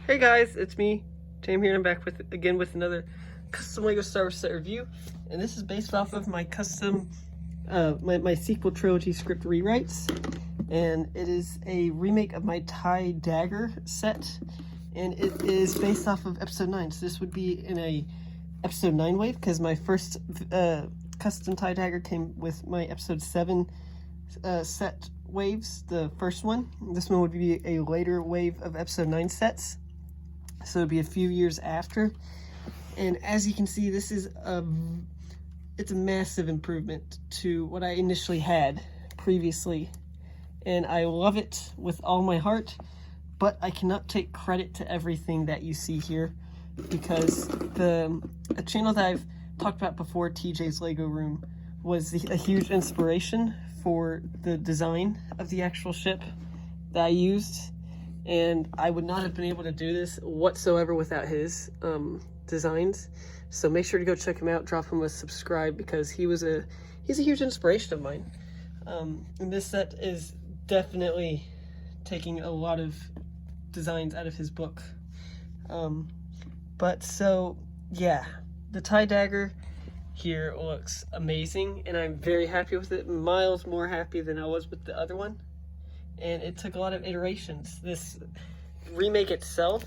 Hey guys, it's me, James here, and I'm back with another custom LEGO Star Wars set review, and this is based off of my custom, my sequel trilogy script rewrites, and it is a remake of my TIE Dagger set, and it is based off of Episode 9, so this would be in a Episode 9 wave, because my first custom TIE Dagger came with my Episode 7 set waves, the first one. This one would be a later wave of Episode 9 sets. So it'd be a few years after, and as you can see, this is it's a massive improvement to what I initially had previously, and I love it with all my heart. But I cannot take credit to everything that you see here, because a channel that I've talked about before, TJ's Lego Room, was a huge inspiration for the design of the actual ship that I used. And I would not have been able to do this whatsoever without his designs. So make sure to go check him out, drop him a subscribe, because he's a huge inspiration of mine. And this set is definitely taking a lot of designs out of his book. But so, yeah, the TIE Dagger here looks amazing, and I'm very happy with it. Miles more happy than I was with the other one. And it took a lot of iterations. This remake itself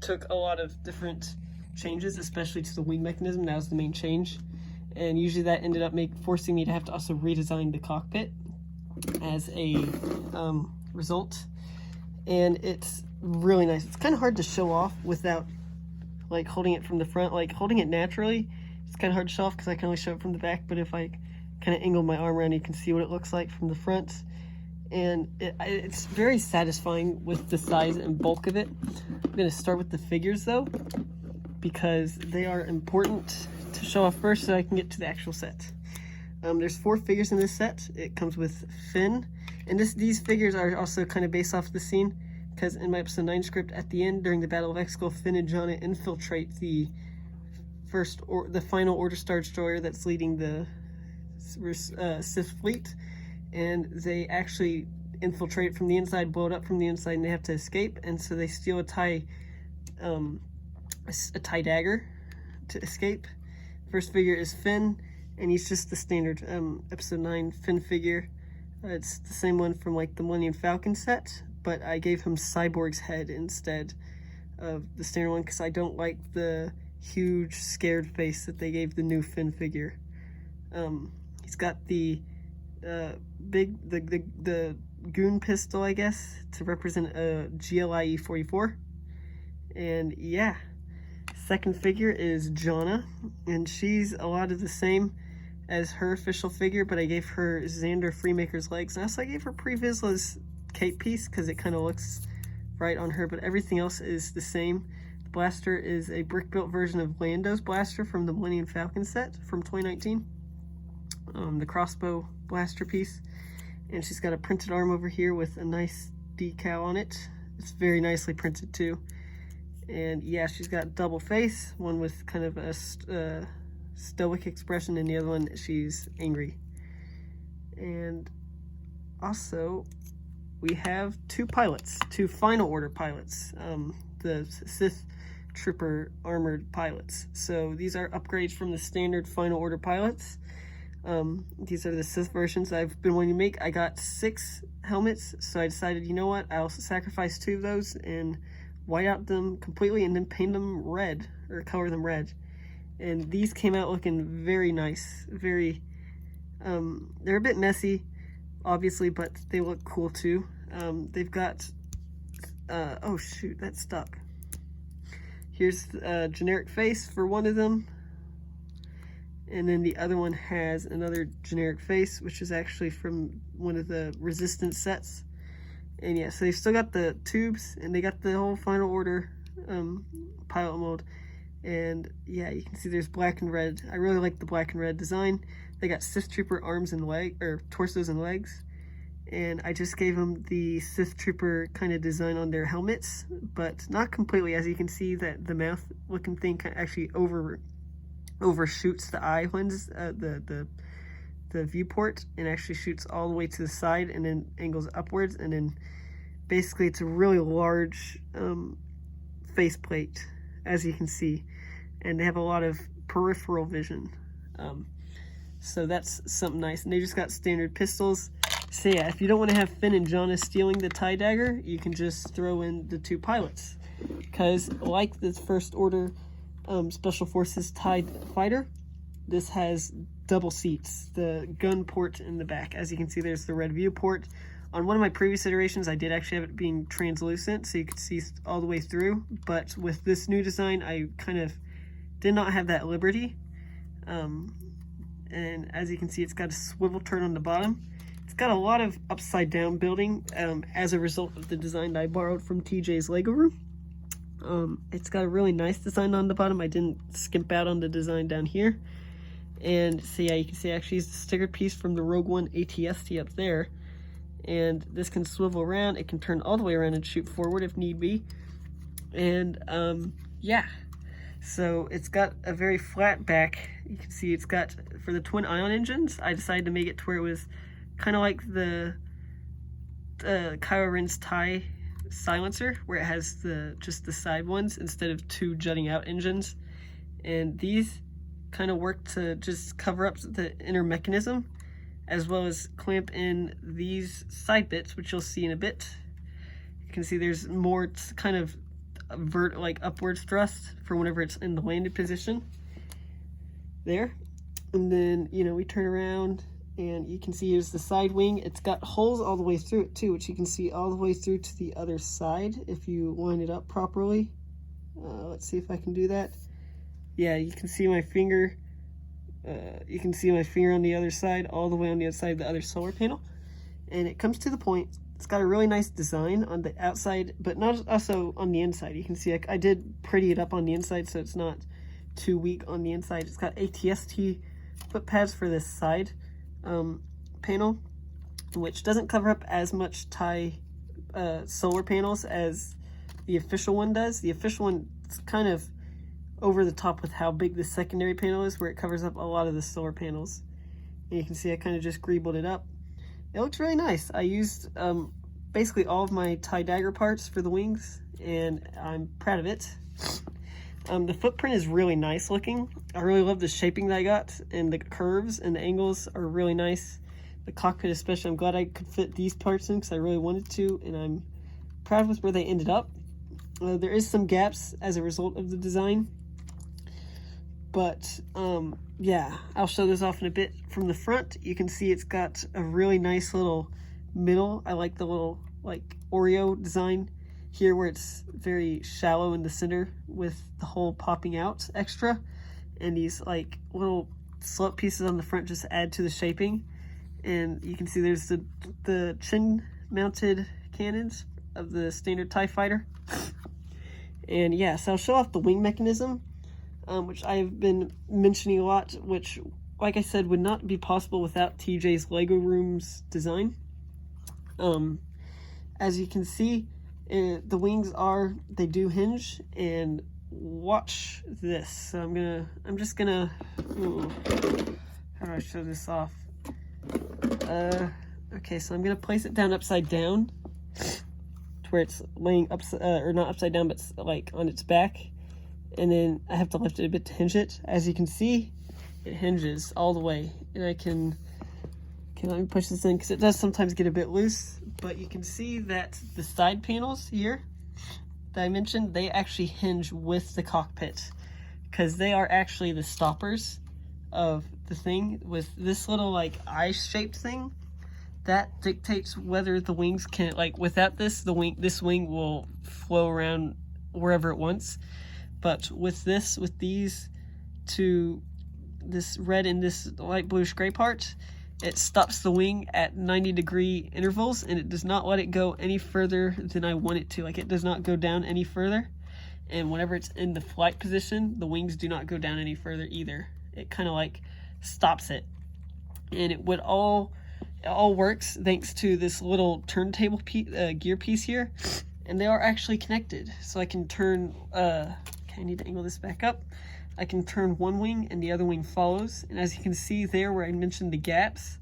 took a lot of different changes, especially to the wing mechanism. That was the main change, and usually that ended up forcing me to have to also redesign the cockpit as a result. And it's really nice. It's kind of hard to show off without like holding it from the front. Like holding it naturally, it's kind of hard to show off because I can only show it from the back. But if I kind of angle my arm around, you can see what it looks like from the front. And it's very satisfying with the size and bulk of it. I'm going to start with the figures though, because they are important to show off first so I can get to the actual set. There's 4 figures in this set. It comes with Finn, and these figures are also kind of based off the scene, because in my Episode 9 script, at the end during the Battle of Exegol, Finn and Jannah infiltrate the final Order Star Destroyer that's leading the Sith fleet. And they actually infiltrate from the inside, blow it up from the inside, and they have to escape. And so they steal a TIE Dagger to escape. First figure is Finn, and he's just the standard Episode 9 Finn figure. It's the same one from like the Millennium Falcon set, but I gave him Cyborg's head instead of the standard one because I don't like the huge scared face that they gave the new Finn figure. He's got the the goon pistol, I guess, to represent a GLIE 44. And yeah, second figure is Jannah, and she's a lot of the same as her official figure, but I gave her Xander Freemaker's legs, and also I gave her Pre Vizsla's cape piece because it kind of looks right on her, but everything else is the same. The blaster is a brick-built version of Lando's blaster from the Millennium Falcon set from 2019. The crossbow blaster piece, and she's got a printed arm over here with a nice decal on it. It's very nicely printed too. And yeah, she's got double face, one with kind of a stoic expression, and the other one she's angry. And also we have 2 pilots, 2 Final Order pilots, the Sith Trooper armored pilots. So these are upgrades from the standard Final Order pilots. These are the Sith versions I've been wanting to make. I got 6 helmets, so I decided, you know what, I'll sacrifice 2 of those and white out them completely and then paint them red, or color them red. And these came out looking very nice. Very, they're a bit messy, obviously, but they look cool too. They've got, oh shoot, that's stuck. Here's a generic face for one of them. And then the other one has another generic face, which is actually from one of the Resistance sets. And yeah, so they've still got the tubes, and they got the whole Final Order pilot mold. And yeah, you can see there's black and red. I really like the black and red design. They got Sith Trooper arms and torsos and legs. And I just gave them the Sith Trooper kind of design on their helmets, but not completely. As you can see, that the mouth looking thing kind of actually overshoots the eye lens, the viewport, and actually shoots all the way to the side and then angles upwards, and then basically it's a really large faceplate, as you can see, and they have a lot of peripheral vision. So that's something nice. And they just got standard pistols. So yeah, if you don't want to have Finn and Jonna stealing the TIE Dagger, you can just throw in the 2 pilots. Because like the First Order Special Forces TIE Fighter, this has double seats, the gun port in the back. As you can see, there's the red view port. On one of my previous iterations, I did actually have it being translucent, so you could see all the way through. But with this new design, I kind of did not have that liberty. And as you can see, it's got a swivel turn on the bottom. It's got a lot of upside down building as a result of the design that I borrowed from TJ's Lego Room. It's got a really nice design on the bottom. I didn't skimp out on the design down here. And so yeah, you can see I actually used a stickered piece from the Rogue One ATST up there. And this can swivel around. It can turn all the way around and shoot forward if need be. And yeah, so it's got a very flat back. You can see it's got, for the twin ion engines, I decided to make it to where it was kind of like the Kylo Ren's TIE silencer, where it has just the side ones instead of 2 jutting out engines. And these kind of work to just cover up the inner mechanism, as well as clamp in these side bits, which you'll see in a bit. You can see there's more kind of like upwards thrust for whenever it's in the landed position there. And then, you know, we turn around and you can see here's the side wing. It's got holes all the way through it too, which you can see all the way through to the other side if you line it up properly. Let's see if I can do that. Yeah, you can see my finger. You can see my finger on the other side, all the way on the other side of the other solar panel. And it comes to the point. It's got a really nice design on the outside, but not also on the inside. You can see I did pretty it up on the inside, so it's not too weak on the inside. It's got ATST foot pads for this side panel, which doesn't cover up as much TIE solar panels as the official one does. The official one is kind of over the top with how big the secondary panel is, where it covers up a lot of the solar panels. And you can see I kind of just greebled it up. It looks really nice. I used basically all of my TIE Dagger parts for the wings, and I'm proud of it. The footprint is really nice looking. I really love the shaping that I got, and the curves and the angles are really nice. The cockpit especially, I'm glad I could fit these parts in because I really wanted to, and I'm proud with where they ended up. There is some gaps as a result of the design, but yeah, I'll show this off in a bit. From the front, you can see it's got a really nice little middle. I like the little like Oreo design here, where it's very shallow in the center with the hole popping out extra, and these like little slope pieces on the front just add to the shaping. And you can see there's the chin mounted cannons of the standard TIE Fighter. And yeah, so I'll show off the wing mechanism, which I've been mentioning a lot, which, like I said, would not be possible without TJ's Lego Room's design. As you can see, the wings they do hinge, and watch this. So I'm just gonna, how do I show this off? Okay, so I'm gonna place it down upside down, to where it's laying or not upside down, but like on its back. And then I have to lift it a bit to hinge it. As you can see, it hinges all the way. And okay, let me push this in because it does sometimes get a bit loose. But you can see that the side panels here that I mentioned, they actually hinge with the cockpit, because they are actually the stoppers of the thing. With this little like eye-shaped thing, that dictates whether the wings can, like, without this, this wing will flow around wherever it wants. But with these two, this red and this light bluish gray part, it stops the wing at 90-degree intervals, and it does not let it go any further than I want it to. Like, it does not go down any further. And whenever it's in the flight position, the wings do not go down any further either. It kind of like stops it. And it all works thanks to this little turntable gear piece here. And they are actually connected. So I can turn, okay, I need to angle this back up. I can turn one wing and the other wing follows. And as you can see there where I mentioned the gaps,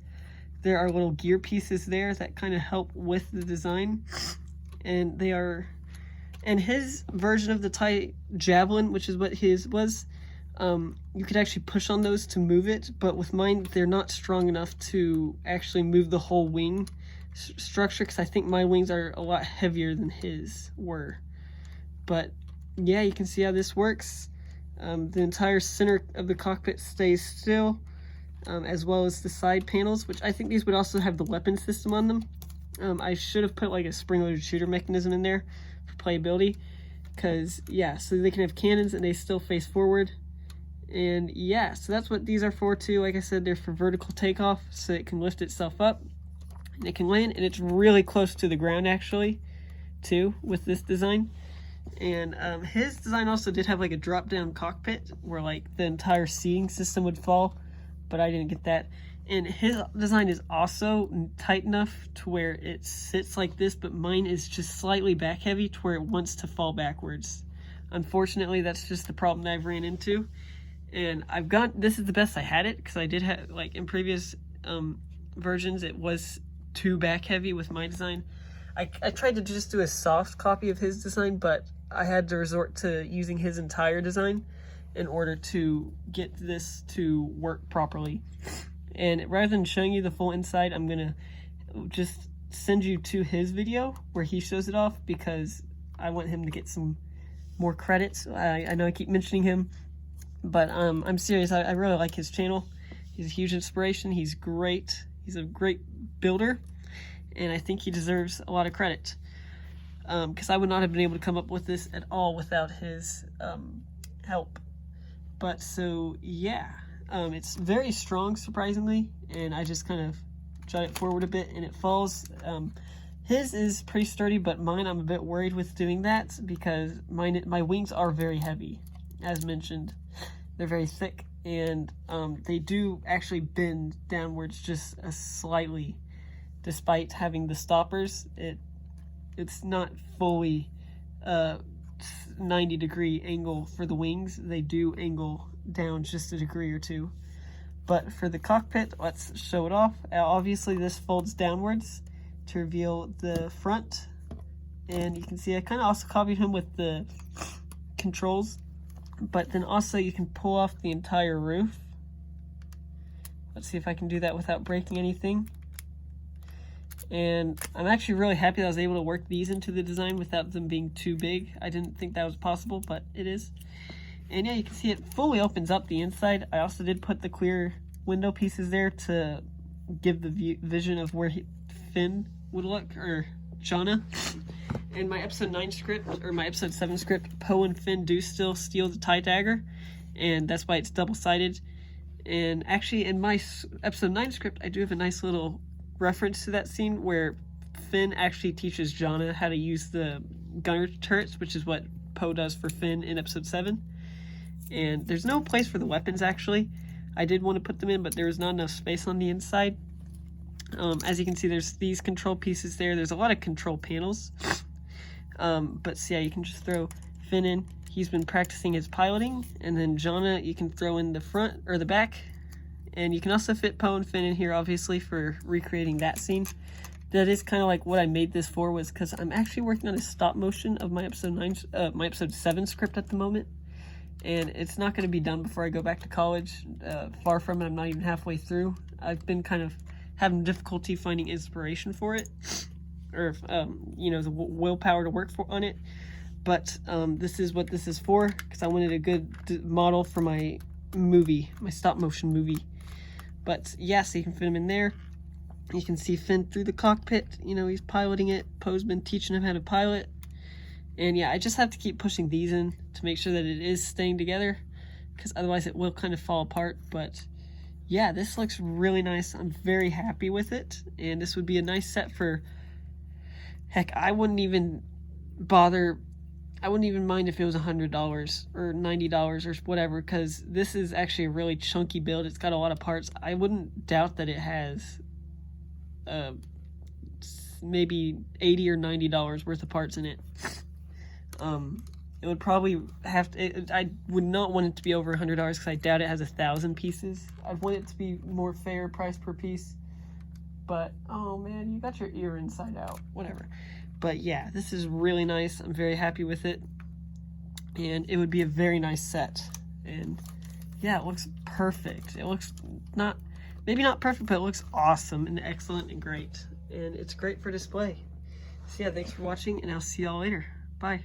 there are little gear pieces there that kind of help with the design. And And his version of the TIE Javelin, which is what his was, you could actually push on those to move it, but with mine, they're not strong enough to actually move the whole wing structure, because I think my wings are a lot heavier than his were. But yeah, you can see how this works. The entire center of the cockpit stays still, as well as the side panels, which I think these would also have the weapon system on them. I should have put like a spring-loaded shooter mechanism in there for playability, because yeah, so they can have cannons and they still face forward. And yeah, so that's what these are for too. Like I said, they're for vertical takeoff, so it can lift itself up and it can land, and it's really close to the ground actually too with this design. And his design also did have like a drop down cockpit where like the entire seating system would fall, but I didn't get that. And his design is also tight enough to where it sits like this, but mine is just slightly back heavy to where it wants to fall backwards. Unfortunately, that's just the problem that I've ran into. And this is the best I had it, because I did have, like in previous versions, it was too back heavy with my design. I tried to just do a soft copy of his design, but I had to resort to using his entire design in order to get this to work properly. And rather than showing you the full inside, I'm gonna just send you to his video where he shows it off, because I want him to get some more credits. I know I keep mentioning him, but I'm serious. I really like his channel. He's a huge inspiration. He's great. He's a great builder, and I think he deserves a lot of credit, because I would not have been able to come up with this at all without his help. But so yeah, it's very strong, surprisingly, and I just kind of jot it forward a bit and it falls. His is pretty sturdy, but mine, I'm a bit worried with doing that, because my wings are very heavy, as mentioned. They're very thick, and they do actually bend downwards just slightly, despite having the stoppers. It's not fully 90-degree angle for the wings. They do angle down just a degree or two. But for the cockpit, let's show it off. Obviously this folds downwards to reveal the front, and you can see I kind of also copied him with the controls, but then also you can pull off the entire roof. Let's see if I can do that without breaking anything. And I'm actually really happy that I was able to work these into the design without them being too big. I didn't think that was possible, but it is. And yeah, you can see it fully opens up the inside. I also did put the clear window pieces there to give the vision of where Finn would look, or Jonna. In my episode 9 script, or my episode 7 script, Poe and Finn do still steal the TIE Dagger, and that's why it's double-sided. And actually, in my episode 9 script, I do have a nice little reference to that scene where Finn actually teaches Jonna how to use the gunner turrets, which is what Poe does for Finn in episode 7. And there's no place for the weapons, actually. I did want to put them in, but there was not enough space on the inside. As you can see, there's these control pieces there. There's a lot of control panels. But so yeah, you can just throw Finn in. He's been practicing his piloting. And then Jonna, you can throw in the front or the back. And you can also fit Poe and Finn in here, obviously, for recreating that scene. That is kind of like what I made this for, was because I'm actually working on a stop motion of my episode 7 script at the moment. And it's not going to be done before I go back to college. Far from it, I'm not even halfway through. I've been kind of having difficulty finding inspiration for it, or you know, the willpower to work on it. But this is what this is for, because I wanted a good model for my movie, my stop motion movie. But yeah, so you can fit him in there. You can see Finn through the cockpit. You know, he's piloting it. Poe's been teaching him how to pilot. And yeah, I just have to keep pushing these in to make sure that it is staying together, because otherwise it will kind of fall apart. But yeah, this looks really nice. I'm very happy with it. And this would be a nice set for, heck, I wouldn't even mind if it was $100 or $90 or whatever, because this is actually a really chunky build. It's got a lot of parts. I wouldn't doubt that it has maybe $80 or $90 worth of parts in it. It would probably have to, I would not want it to be over $100, because I doubt it has 1,000 pieces. I want it to be more fair price per piece. But oh man, you got your ear inside out, whatever. But yeah, this is really nice. I'm very happy with it. And it would be a very nice set. And yeah, it looks perfect. It looks maybe not perfect, but it looks awesome and excellent and great. And it's great for display. So yeah, thanks for watching, and I'll see y'all later. Bye.